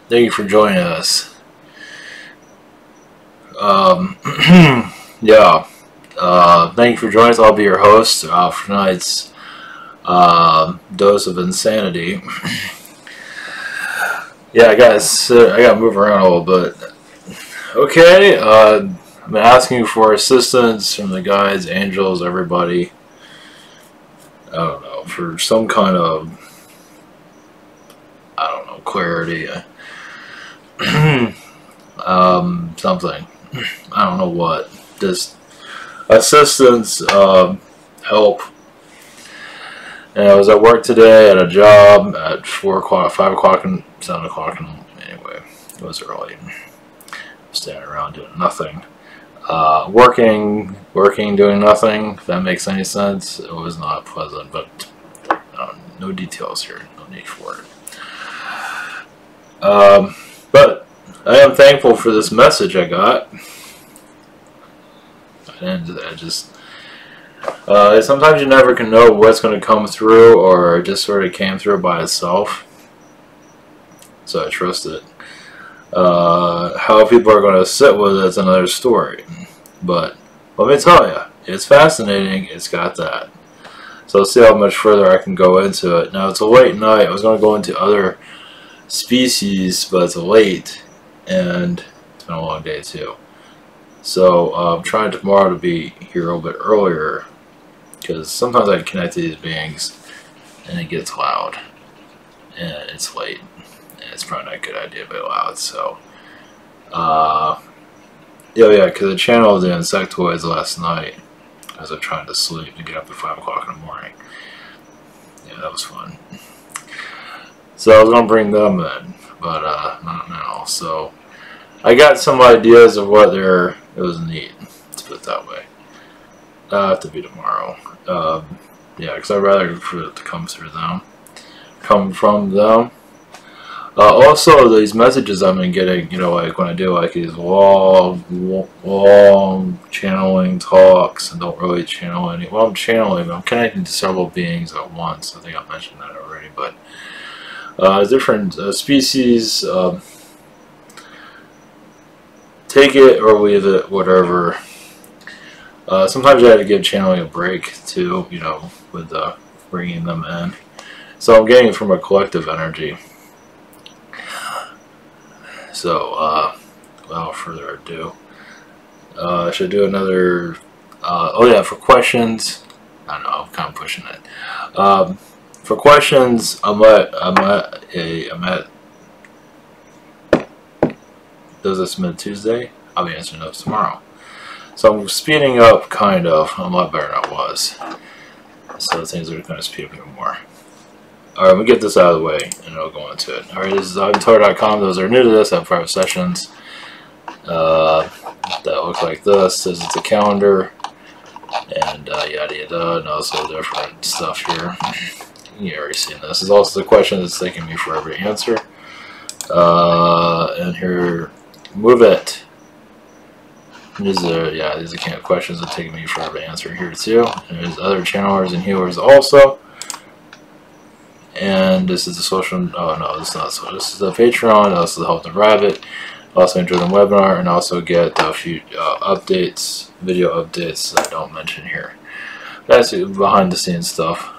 Thank you for joining us. Yeah. Thank you for joining us. I'll be your host for tonight's dose of insanity. Yeah, I gotta move around a little bit. Okay. I'm asking you for assistance from the guides, angels, everybody. I don't know, for some kind of, I don't know, clarity. Something. I don't know what. Just assistance, help. And I was at work today at a job at 4 o'clock, 5 o'clock, and 7 o'clock. And anyway, it was early. Standing around doing nothing. Working, doing nothing. If that makes any sense. It was not pleasant, but no details here. No need for it. But I am thankful for this message I got. And sometimes you never can know what's going to come through, or it just sort of came through by itself. So I trust it. How people are going to sit with it is another story. But let me tell you, it's fascinating. It's got that. So let's see how much further I can go into it. Now, it's a late night. I was going to go into other species, but it's late, and it's been a long day too. So I'm trying tomorrow to be here a little bit earlier, because sometimes I connect to these beings and it gets loud and it's late and it's probably not a good idea to be loud. So yeah, because I channeled the insectoids last night as I'm trying to sleep to get up at 5 o'clock in the morning. Yeah, that was fun. So I was going to bring them in, but not now. So I got some ideas of what they're. It was neat, let's put it that way. That'll have to be tomorrow. Yeah, because I'd rather for it to come through them. Come from them. Also, these messages I've been getting, you know, like when I do like these long channeling talks and don't really channel any. Well, I'm channeling, but I'm connecting to several beings at once. I think I mentioned that already, but different species. Take it or leave it, whatever. Sometimes I have to give channeling a break too, you know, with bringing them in. So I'm getting it from a collective energy. So, without further ado, I should do another. Oh yeah, for questions. I don't know, I'm kind of pushing it. For questions, I'm at. Does this mid-Tuesday? I'll be answering those tomorrow. So I'm speeding up, kind of. I'm a lot better than I was. So things are going to speed up even more. Alright, we get this out of the way, and I'll go into it. Alright, this is ivantar.com. Those are new to this, I have private sessions. That look like this. This is the calendar. And yada yada, and also different stuff here. You've already seen this. This is also the question that's taking me forever to answer. And here, move it. These are kind of questions that take me forever to answer here too. And there's other channelers and healers also. And this is the social. Oh no, this is not so. This is the Patreon. Also the Help the Rabbit. Also enjoy the webinar and also get a few updates, video updates that I don't mention here. That's behind the scenes stuff.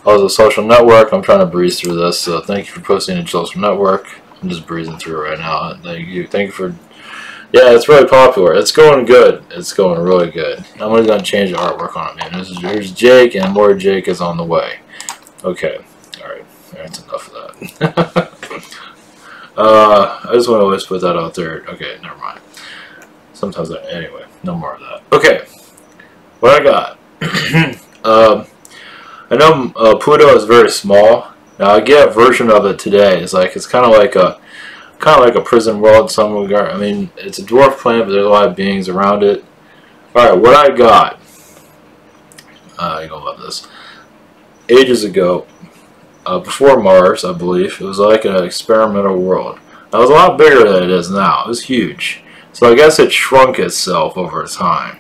Also, social network. I'm trying to breeze through this, so thank you for posting in social network. I'm just breezing through it right now. Thank you for. Yeah, it's really popular. It's going good. It's going really good. I'm only going to change the artwork on it, man. Here's Jake, and more Jake is on the way. Okay, all right. That's enough of that. I just want to always put that out there. Okay, never mind. Sometimes anyway, no more of that. Okay, what I got. I know Pluto is very small. Now I get a version of it today. It's kind of like a prison world in some regard. I mean, it's a dwarf planet, but there's a lot of beings around it. All right, what I got. You're gonna love this. Ages ago, before Mars, I believe, it was like an experimental world. Now, it was a lot bigger than it is now. It was huge. So I guess it shrunk itself over time.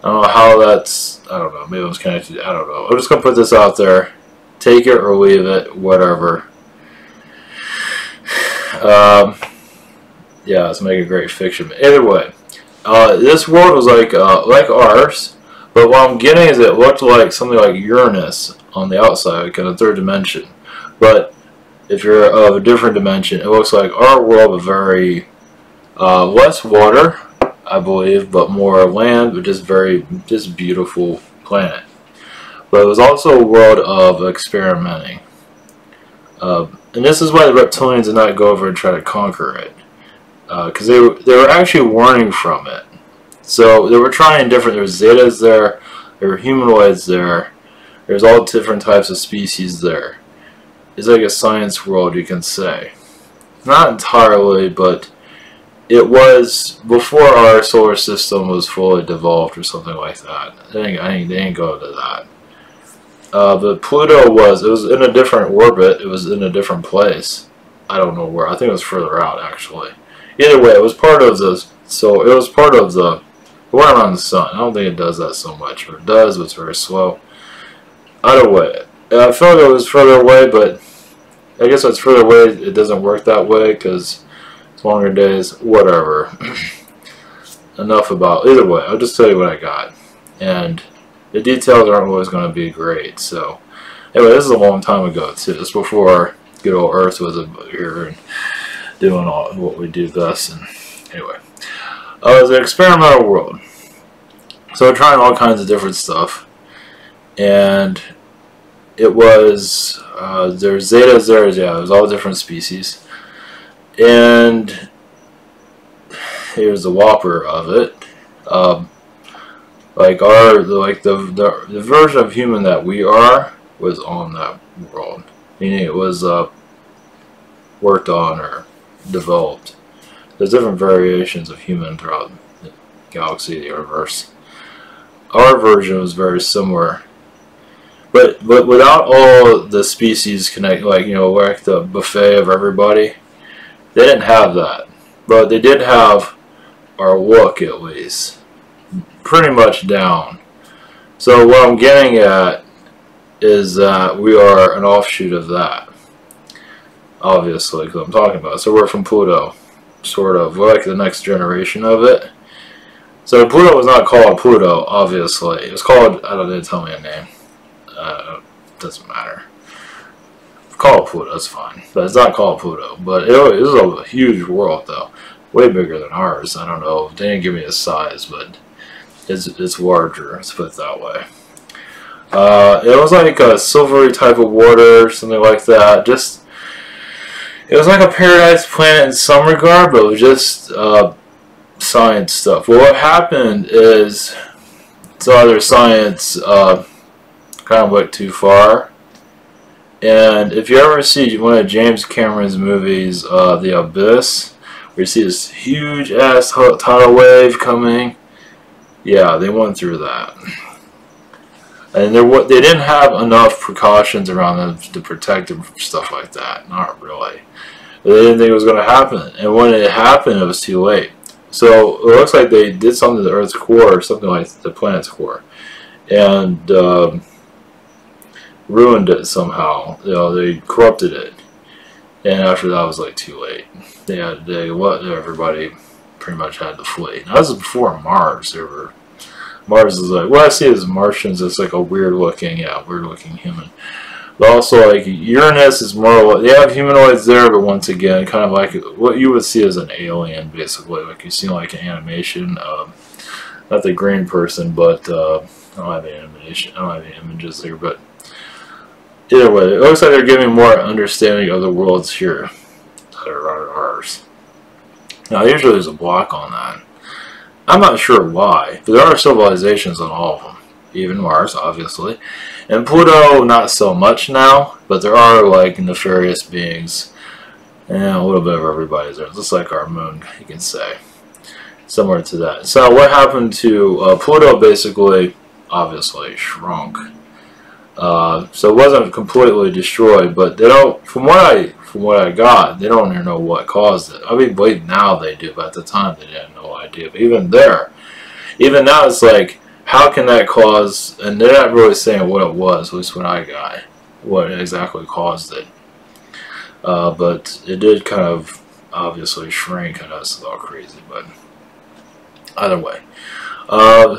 I don't know how that's, I don't know, maybe it was connected, I don't know. I'm just going to put this out there. Take it or leave it, whatever. Um, yeah, let's make a great fiction. Either way, this world was like ours, but what I'm getting is it looked like something like Uranus on the outside, like in the third dimension. But if you're of a different dimension, it looks like our world, but very less water, I believe, but more land, but just beautiful planet. But it was also a world of experimenting. And this is why the reptilians did not go over and try to conquer it. Because they were actually warning from it. So they were trying different, there were zetas there were humanoids there, there's all different types of species there. It's like a science world, you can say. Not entirely, but it was before our solar system was fully developed or something like that. I think they didn't go to that. But Pluto it was in a different orbit, it was in a different place. I don't know where, I think it was further out actually. Either way, it was part of the, so it was part of the, it went around the sun. I don't think it does that so much, or it does, but it's very slow. Either way, I feel like it was further away, but I guess when it's further away, it doesn't work that way, because it's longer days, whatever. Enough about, either way, I'll just tell you what I got. And the details aren't always going to be great, so. Anyway, this is a long time ago, too. This is before good old Earth was here and doing all what we do best. And anyway, it was an experimental world. So we're trying all kinds of different stuff. And it was, there's zetas, there's all different species. And here's the whopper of it. Like the version of human that we are was on that world. Meaning it was worked on or developed. There's different variations of human throughout the galaxy, the universe. Our version was very similar, but without all the species connect, like like the buffet of everybody. They didn't have that, but they did have our look at least, pretty much down. So what I'm getting at is that we are an offshoot of that. Obviously, because I'm talking about. So we're from Pluto, sort of. We're like the next generation of it. So Pluto was not called Pluto, obviously. It was called, I don't know, tell me a name. Doesn't matter. Call it Pluto, that's fine. But it's not called Pluto. But it was a huge world, though. Way bigger than ours. I don't know. They didn't give me a size, but it's larger. Let's put it that way. It was like a silvery type of water, something like that. Just, it was like a paradise planet in some regard, but it was just science stuff. Well, what happened is some other science kind of went too far. And if you ever see one of James Cameron's movies, The Abyss, where you see this huge ass tidal wave coming, yeah, they went through that. And they didn't have enough precautions around them to protect them from stuff like that. Not really. They didn't think it was going to happen. And when it happened, it was too late. So it looks like they did something to the Earth's core, or something like the planet's core, and ruined it somehow. They corrupted it. And after that, it was like too late. Everybody pretty much had to flee. Now, this is before Mars. Mars is like, what I see as Martians, it's like a weird looking human. But also, like, Uranus is more, they have humanoids there, but once again, kind of like what you would see as an alien, basically. Like you see like an animation. Not the green person, but I don't have any animation. I don't have any images here, but either way, it looks like they're giving more understanding of the worlds here that are ours. Now, usually there's a block on that. I'm not sure why, but there are civilizations on all of them. Even Mars, obviously. And Pluto, not so much now, but there are, like, nefarious beings. And a little bit of everybody's there. Just like our moon, you can say. Similar to that. So what happened to Pluto, basically, obviously, shrunk. So it wasn't completely destroyed, but they don't, from what I got, they don't even know what caused it. I mean, believe now they do, but at the time they had no idea. But even now it's like, how can that cause, and they're not really saying what it was, at least what I got, what exactly caused it. But it did kind of obviously shrink. I know it's all crazy, but either way.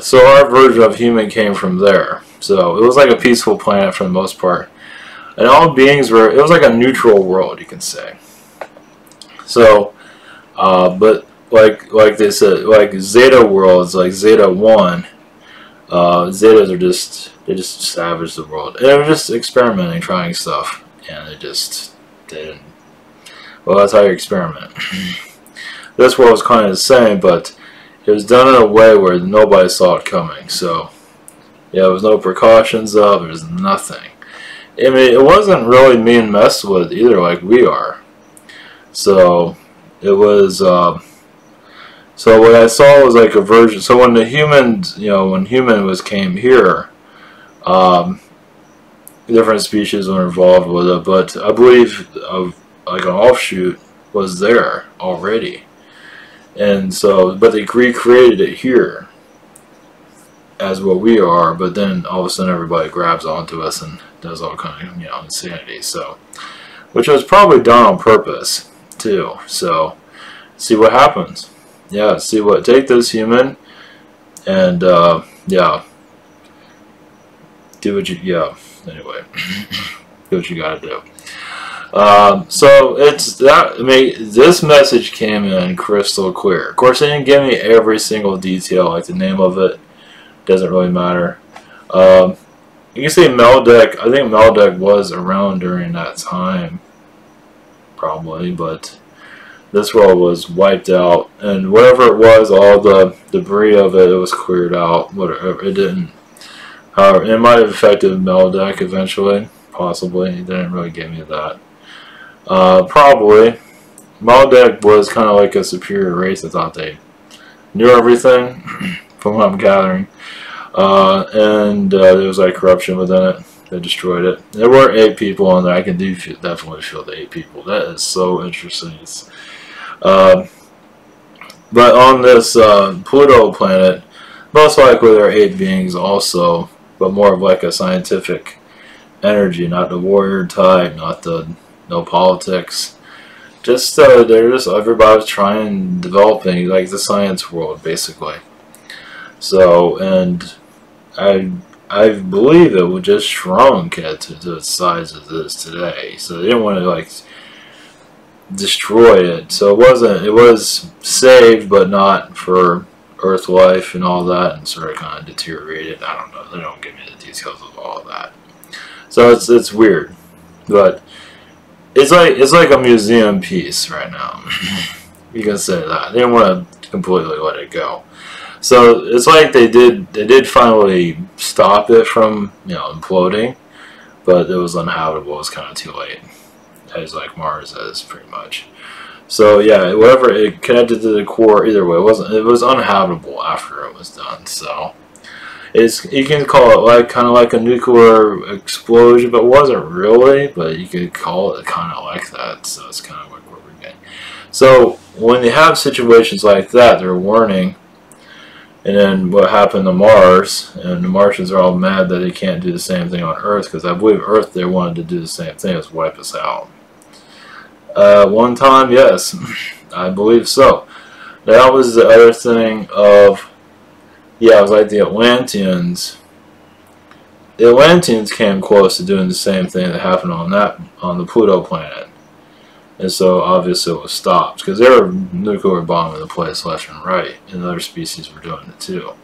So our version of human came from there. So it was like a peaceful planet for the most part. And all beings were, it was like a neutral world, you can say. So, but like they said, like Zeta worlds, like Zeta 1, Zetas are they just savaged the world. And they were just experimenting, trying stuff. And they didn't, well, that's how you experiment. This world was kind of the same, but it was done in a way where nobody saw it coming. So, yeah, there was no precautions up, there was nothing. I mean, it wasn't really being messed with either, like we are. So, it was, so what I saw was like a version. So when the humans, when human came here, different species were involved with it, but I believe like an offshoot was there already. And so, but they recreated it here as what we are, but then all of a sudden everybody grabs onto us and does all kind of, insanity. So, which was probably done on purpose, too. So, see what happens. Yeah, take this human and, yeah, do what you, anyway, do what you gotta do. So it's that. I mean, this message came in crystal clear. Of course, they didn't give me every single detail, like the name of it. Doesn't really matter. You can say Meldeck. I think Meldeck was around during that time, probably, but this world was wiped out, and whatever it was, all the debris of it was cleared out. Whatever it didn't. However, it might have affected Meldeck eventually, possibly. It didn't really give me that. Probably. Meldeck was kind of like a superior race. I thought they knew everything, from what I'm gathering. And there was like corruption within it. They destroyed it. There were 8 people in there. I can definitely feel the 8 people. That is so interesting. But on this Pluto planet, most likely there are 8 beings also, but more of like a scientific energy, not the warrior type, not the no politics. Just everybody's trying, developing like the science world basically. So, and I believe it would just shrunk it to the size of this today. So they didn't want to like destroy it. So it was saved, but not for Earth life and all that, and sort of kind of deteriorated. I don't know. They don't give me the details of all of that. So it's weird, but it's like a museum piece right now. You can say that. They didn't want to completely let it go. So it's like they did finally stop it from imploding, but it was uninhabitable. It was kind of too late, as like Mars is pretty much. So yeah, whatever it connected to the core, either way, it was uninhabitable after it was done. So you can call it like kind of like a nuclear explosion, but it wasn't really. But you could call it kind of like that. So it's kind of like what we're getting. So when they have situations like that, they're warning. And then what happened to Mars, and the Martians are all mad that they can't do the same thing on Earth, because I believe Earth, they wanted to do the same thing as wipe us out. One time, yes, I believe so. That was the other thing of, yeah, it was like the Atlanteans. The Atlanteans came close to doing the same thing that happened on the Pluto planet. And so obviously it was stopped because they were nuclear bombing the place left and right, and other species were doing it too.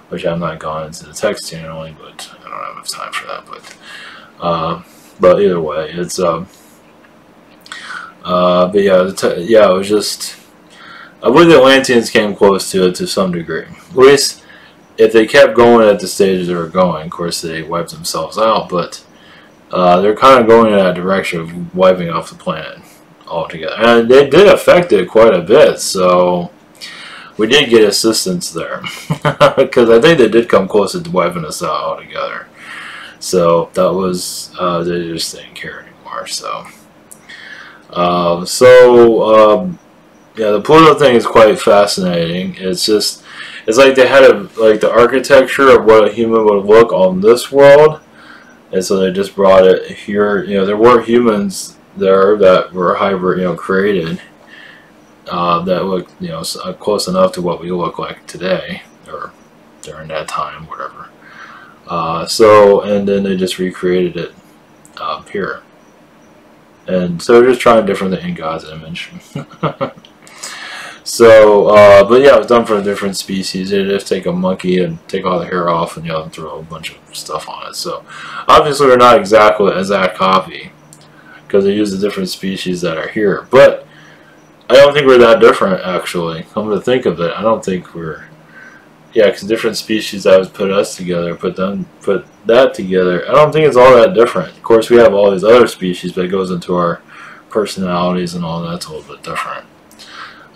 Which I'm not gone into the text channeling, but I don't have enough time for that. But either way, it's but yeah, it was just. I believe the Atlanteans came close to it to some degree. At least if they kept going at the stage they were going. Of course, they wiped themselves out, but they're kind of going in that direction of wiping off the planet altogether. And they did affect it quite a bit, so we did get assistance there. Because I think they did come close to wiping us out altogether. So that was, they just didn't care anymore. So, yeah, the Pluto thing is quite fascinating. It's like they had like the architecture of what a human would look on this world. And so they just brought it here. There were humans there that were hybrid, created, that look, you know, close enough to what we look like today or during that time, whatever. So, and then they just recreated it here. And so they're just trying different in God's image. So, but yeah, it's done for different species. They just take a monkey and take all the hair off and, you know, throw a bunch of stuff on it. So, obviously they're not exactly an exact copy because they use the different species that are here. But I don't think we're that different, actually. Come to think of it, I don't think we're... Yeah, because different species that would put us together, put that together. I don't think it's all that different. Of course, we have all these other species, but it goes into our personalities and all that's a little bit different.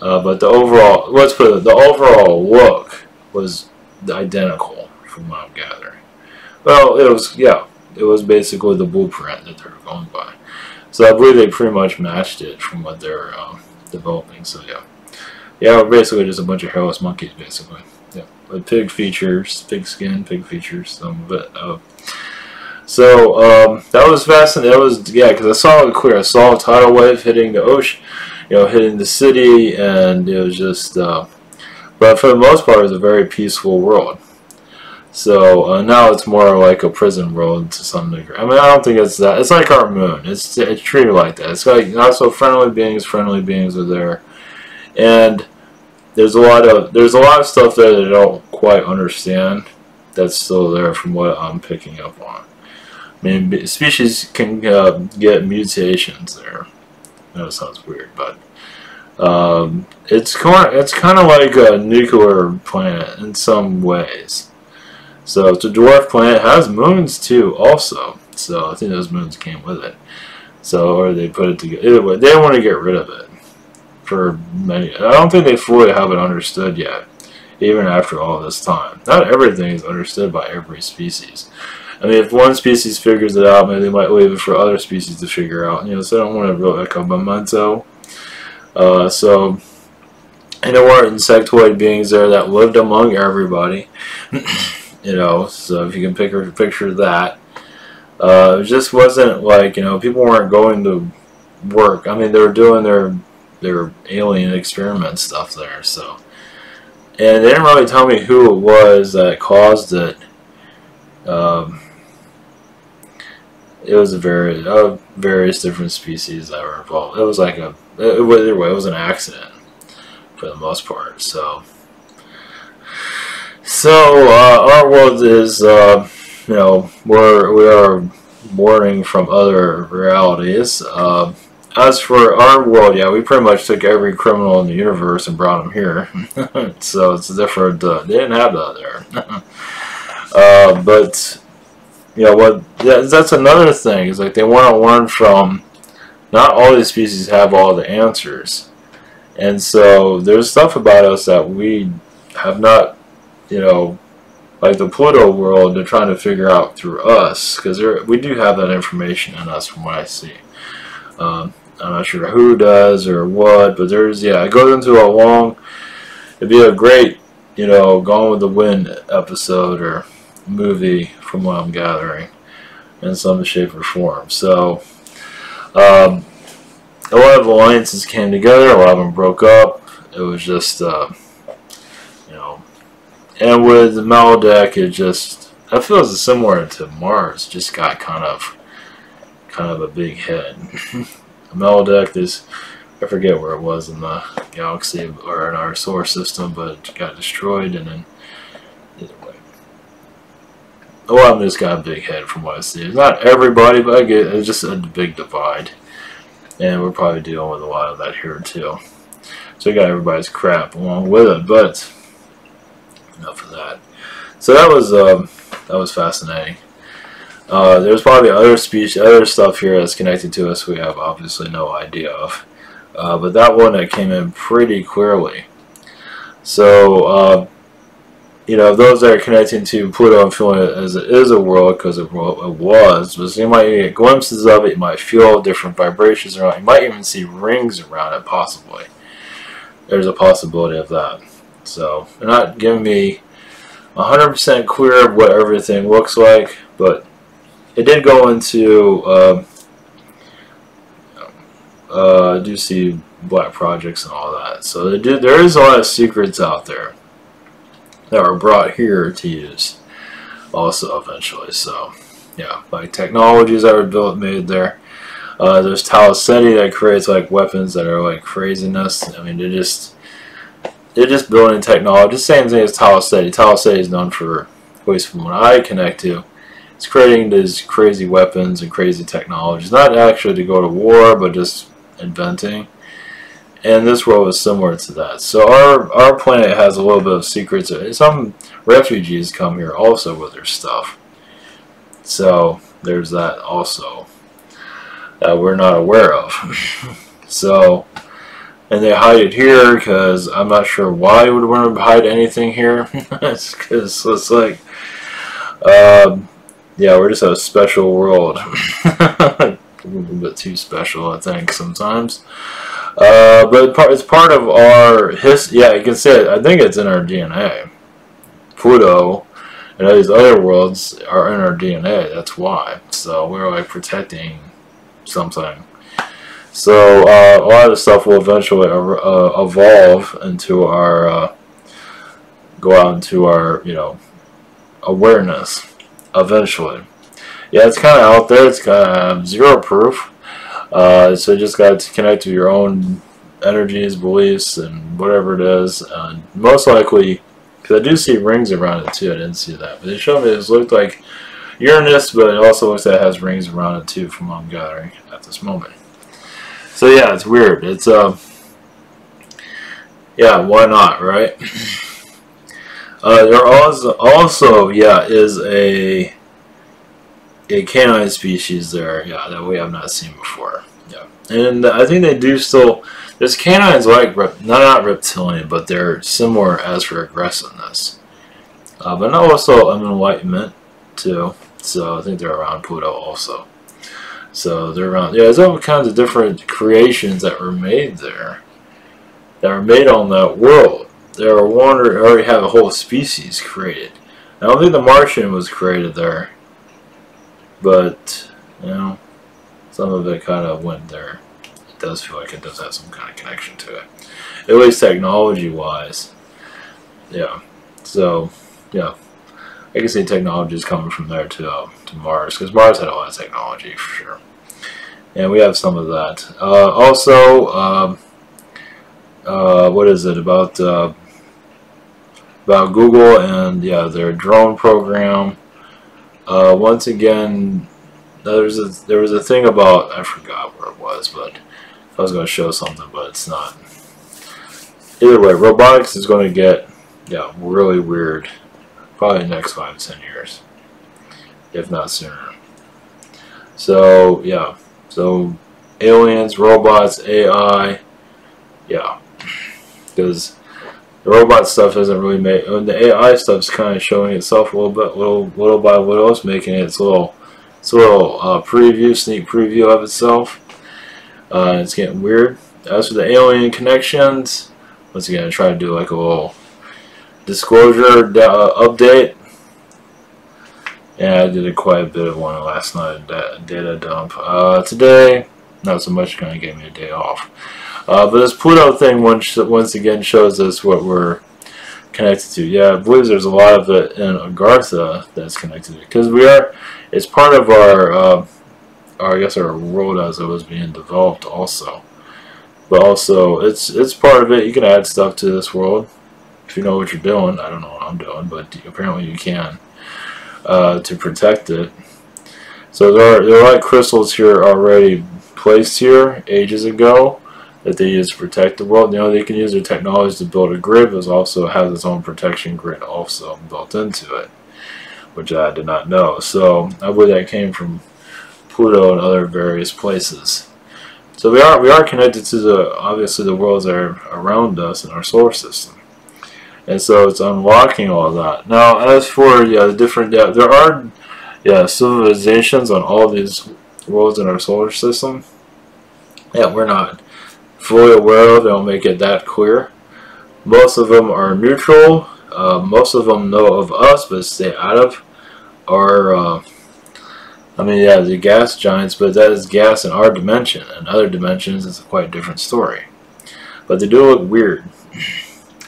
But the overall, let's put it, the overall look was identical from what I'm gathering. Well, it was, yeah, it was basically the blueprint that they were going by. So I believe they pretty much matched it from what they're developing. So yeah, yeah, we're basically just a bunch of hairless monkeys, basically. Yeah, with pig features, pig skin, pig features, some of it. So that was fascinating. That was, yeah, because I saw it clear. I saw a tidal wave hitting the ocean, you know, hitting the city, and it was just, but for the most part, it was a very peaceful world. So now it's more like a prison world to some degree. I mean, I don't think it's that. It's like our moon. It's treated like that. It's like not so friendly beings. Friendly beings are there, and there's a lot of stuff there that I don't quite understand. That's still there from what I'm picking up on. I mean, species can get mutations there. I know it sounds weird, but it's kind of like a nuclear planet in some ways. So it's a dwarf planet. It has moons too, also. So I think those moons came with it. So, or they put it together. Either way, they don't want to get rid of it. For many, I don't think they fully have it understood yet, even after all this time. Not everything is understood by every species. I mean, if one species figures it out, maybe they might leave it for other species to figure out. You know, so I don't want to really like a memento. So, and there were insectoid beings there that lived among everybody. You know, so if you can picture that, it just wasn't like, you know, people weren't going to work. I mean, they were doing their alien experiment stuff there. So, and they didn't really tell me who it was that caused it. It was various different species that were involved. It was like either way, it was an accident for the most part. So our world is, you know, we are borrowing from other realities. As for our world, yeah, we pretty much took every criminal in the universe and brought them here. So it's different. They didn't have that there. But you know what? That's another thing. Is like they want to learn from. Not all these species have all the answers, and so there's stuff about us that we have not. You know, like the Pluto world, they're trying to figure out through us because we do have that information in us from what I see. I'm not sure who does or what, but there's, yeah, it goes into a long. It'd be a great, you know, Gone with the Wind episode or movie from what I'm gathering in some shape or form. So a lot of alliances came together, a lot of them broke up. It was just you know, and with the Maldeck, it just, I feel it's similar to Mars, just got kind of a big head. Maldeck is, I forget where it was in the galaxy or in our solar system, but it got destroyed, and then either way. A lot of them just got a big head from what I see. It's not everybody, but I get it's just a big divide. And we're probably dealing with a lot of that here too. So we got everybody's crap along with it, but enough of that. So that was fascinating. There's probably other stuff here that's connected to us we have obviously no idea of. But that one that came in pretty clearly. So you know, those that are connecting to Pluto and feeling it as it is a world because it was, but you might get glimpses of it, you might feel different vibrations around it, you might even see rings around it possibly. There's a possibility of that. So they're not giving me 100% clear of what everything looks like, but it did go into, I do see black projects and all that. So there is a lot of secrets out there that are brought here to use also eventually. So yeah, like technologies that were made there. There's Tau Ceti that creates like weapons that are like craziness. I mean, they're just building technology. The same thing as Tau Ceti. Tau Ceti is known for, at least from what I connect to, it's creating these crazy weapons and crazy technologies. Not actually to go to war, but just inventing. And this world is similar to that. So our planet has a little bit of secrets. Some refugees come here also with their stuff. So there's that also that we're not aware of. So, and they hide it here because I'm not sure why you would want to hide anything here. It's because it's like, yeah, we're just a special world. A little bit too special, I think, sometimes. But it's part of our history. Yeah, you can say it. I think it's in our DNA. Pluto and all these other worlds are in our DNA. That's why. So we're like protecting something. So a lot of the stuff will eventually evolve into our, go out into our, you know, awareness. Eventually. Yeah, it's kind of out there. It's kind of zero proof. So you just got to connect to your own energies, beliefs, and whatever it is. And most likely, because I do see rings around it too. I didn't see that, but they showed me it looked like Uranus, but it also looks like it has rings around it too, from what I'm gathering at this moment. So yeah, it's weird. It's yeah, why not, right? There also yeah is a canine species there, yeah, that we have not seen before. Yeah, and I think they do still. There's canines like not reptilian, but they're similar as for aggressiveness. But also an enlightenment too. So I think they're around Pluto also. So they're around. Yeah, there's all kinds of different creations that were made there, that were made on that world. There are already have a whole species created. I don't think the Martian was created there, but you know, some of it kind of went there. It does feel like it does have some kind of connection to it, at least technology-wise. Yeah. So yeah, I can see technology is coming from there to Mars, because Mars had a lot of technology for sure, and we have some of that. Also, what is it about Google and yeah, their drone program? Once again, there was a thing about, I forgot where it was, but I was going to show something, but it's not. Either way, robotics is going to get, yeah, really weird, probably the next 5 to 10 years, if not sooner. So yeah, so aliens, robots, AI, yeah, because the robot stuff doesn't really make, and the AI stuff's kind of showing itself a little bit, little by little. It's making its little preview, sneak preview of itself. It's getting weird. As for the alien connections, once again, I try to do like a little disclosure update. Yeah, I did quite a bit of one last night, data dump. Today, not so much, kind of gave me a day off. But this Pluto thing once again shows us what we're connected to. Yeah, I believe there's a lot of it in Agartha that's connected to it, because it's part of our, I guess our world as it was being developed also. But also, it's part of it. You can add stuff to this world if you know what you're doing. I don't know what I'm doing, but apparently you can, to protect it. So there are like crystals here already placed here ages ago that they use to protect the world. You know, they can use their technology to build a grid, but also has its own protection grid also built into it, which I did not know. So I believe that came from Pluto and other various places. So we are connected to obviously the worlds that are around us in our solar system, and so it's unlocking all that. Now, as for the different, there are civilizations on all these worlds in our solar system. Yeah, we're not fully aware of. They don't make it that clear. Most of them are neutral. Most of them know of us, but stay out of our. I mean, the gas giants, but that is gas in our dimension. In other dimensions, it's a quite different story. but they do look weird.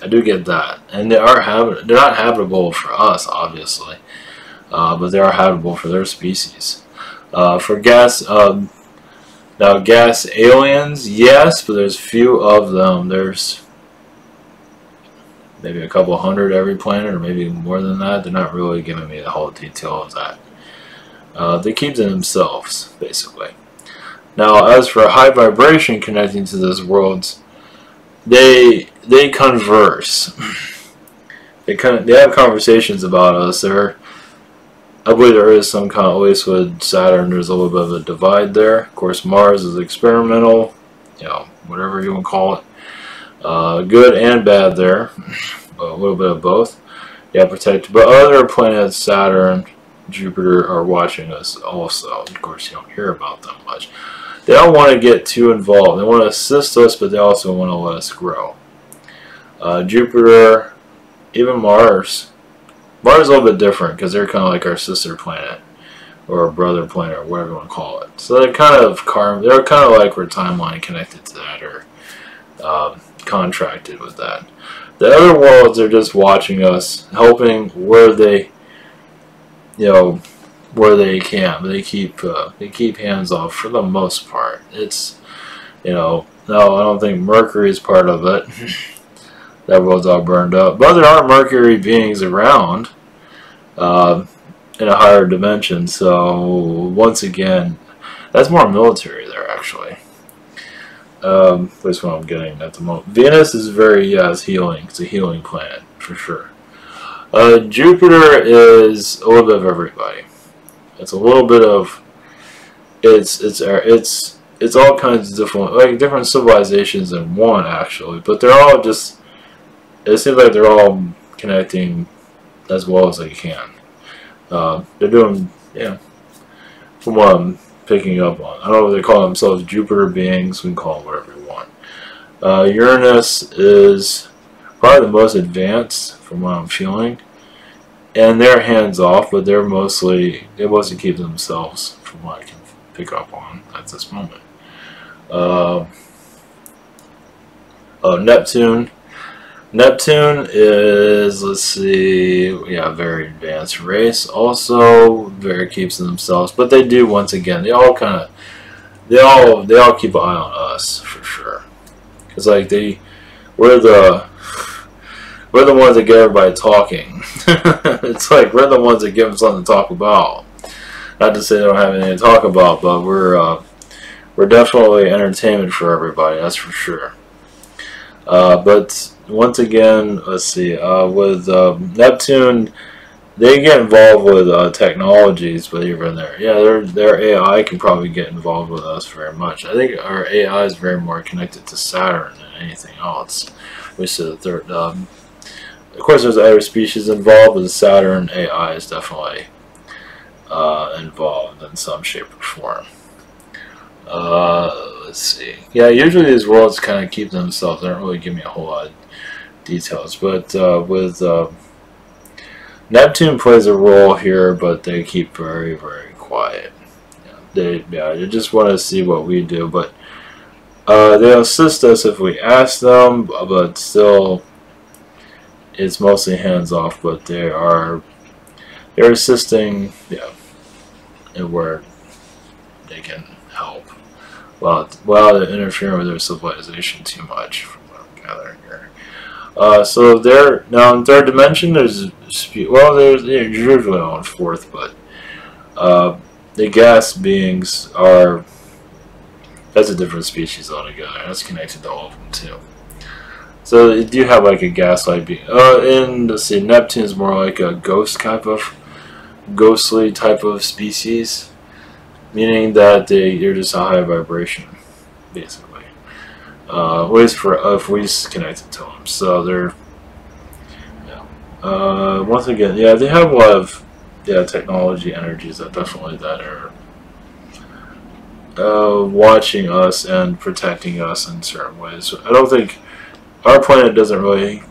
I do get that, and they're not habitable for us, obviously, but they are habitable for their species. For gas, now gas aliens, yes, but there's few of them. There's maybe a couple hundred every planet, or maybe more than that. They're not really giving me the whole detail of that. They keep to themselves, basically. Now, as for high vibration connecting to those worlds, they converse. They have conversations about us. I believe there is some kind of, at least with Saturn, there's a little bit of a divide there. Of course, Mars is experimental, whatever you want to call it. Good and bad there, a little bit of both. Yeah, protect. But other planets, Saturn, Jupiter, are watching us also. Of course, you don't hear about them much. They don't want to get too involved. They want to assist us, but they also want to let us grow. Jupiter, even Mars. Mars is a little bit different because they're kind of like our sister planet or brother planet or whatever you want to call it. So they're kind of like we're timeline connected to that or contracted with that. The other worlds are just watching us, helping where they, where they can. But they keep hands off for the most part. It's, no, I don't think Mercury is part of it. That world's all burned up. But there are Mercury beings around in a higher dimension. So once again, that's more military there actually. That's what I'm getting at the moment. Venus is it's healing. It's a healing planet for sure. Jupiter is a little bit of everybody. It's a little bit of it's all kinds of different civilizations in one actually, but they're all just. It seems like they're all connecting as well as they can. They're doing, from what I'm picking up on. I don't know if they call themselves Jupiter beings. We can call them whatever we want. Uranus is probably the most advanced from what I'm feeling. And they're hands off, but they mostly keep themselves from what I can pick up on at this moment. Neptune. Neptune is, let's see, very advanced race. Also, keeps to themselves, but they do once again. They all keep an eye on us for sure. Cause like we're the ones that get everybody talking. It's like we're the ones that give them something to talk about. Not to say they don't have anything to talk about, but we're definitely entertainment for everybody. That's for sure. But once again, let's see, with Neptune, they get involved with technologies, but even their AI can probably get involved with us very much. I think our AI is very more connected to Saturn than anything else. We said the third. Of course, there's other species involved, but the Saturn AI is definitely involved in some shape or form. Let's see. Yeah, usually these worlds kind of keep themselves. They don't really give me a whole lot of details, but with Neptune plays a role here, but they keep very, very quiet. They just want to see what we do, but they assist us if we ask them, but still, it's mostly hands off. But they're assisting, and where they can help. Well, they're interfering with their civilization too much, from what I'm gathering here. So they're now in third dimension. There's usually on fourth, but the gas beings that's a different species altogether. That's connected to all of them too. So you do have like a gas-like being. And let's see, Neptune is more like a ghostly type of species. Meaning that they're just a high vibration, basically. At least if we connected to them. So they're, once again, they have a lot of technology energies that are watching us and protecting us in certain ways. So I don't think our planet doesn't really.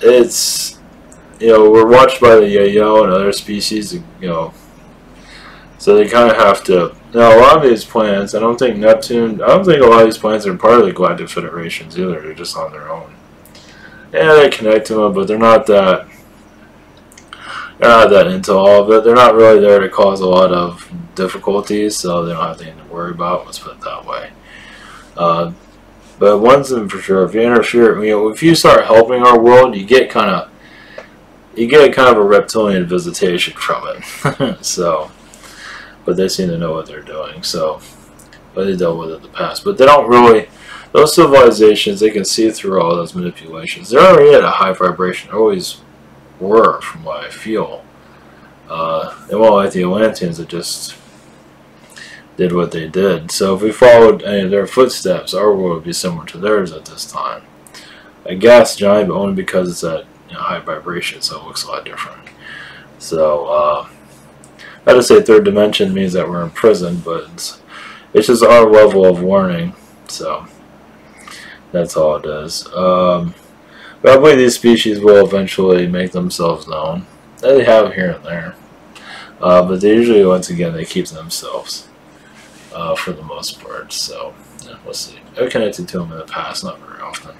It's. We're watched by the Yayo and other species, so they kind of have to Now, a lot of these planets, I don't think Neptune, I don't think a lot of these planets are part of the Galactic Federations either. They're just on their own. Yeah, they connect to them, but they're not that into all of it. They're not really there to cause a lot of difficulties, so they don't have anything to worry about. Let's put it that way. But one thing for sure, if you interfere, if you start helping our world, you get kind of a reptilian visitation from it. So, but they seem to know what they're doing. So, but they dealt with it in the past. But they don't really. Those civilizations, they can see through all those manipulations. They're already at a high vibration. They always were, from what I feel. They won't like the Atlanteans that just did what they did. So if we followed any of their footsteps, our world would be similar to theirs at this time. A gas giant, but only because it's at high vibration, so it looks a lot different. So I would say third dimension means that we're in prison, but it's just our level of warning. So that's all it is. But I believe these species will eventually make themselves known. They have here and there. But they usually, once again, they keep themselves for the most part. So, yeah, we'll see. I've connected to them in the past, not very often.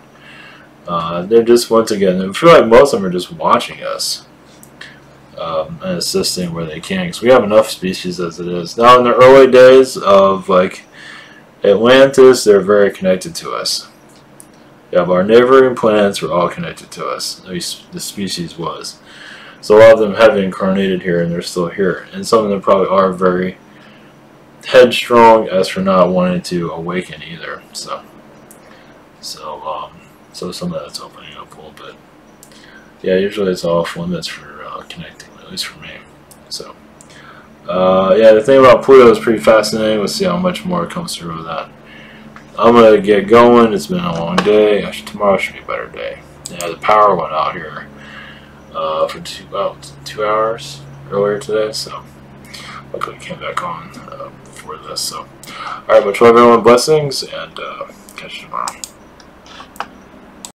They're just, once again, I feel like most of them are just watching us and assisting where they can. Because we have enough species as it is. Now, in the early days of, like, Atlantis, they're very connected to us. Yeah, but our neighboring planets were all connected to us. At least the species was. So a lot of them have incarnated here, and they're still here. And some of them probably are very headstrong as for not wanting to awaken either. So some of that's opening up a little bit. Yeah, usually it's off limits for connecting, at least for me. So yeah, the thing about Pluto is pretty fascinating. We'll see how much more comes through with that. I'm going to get going. It's been a long day. Tomorrow should be a better day. Yeah, the power went out here for 2 hours earlier today, so luckily it came back on before this. So, alright, much love everyone, blessings, and catch you tomorrow.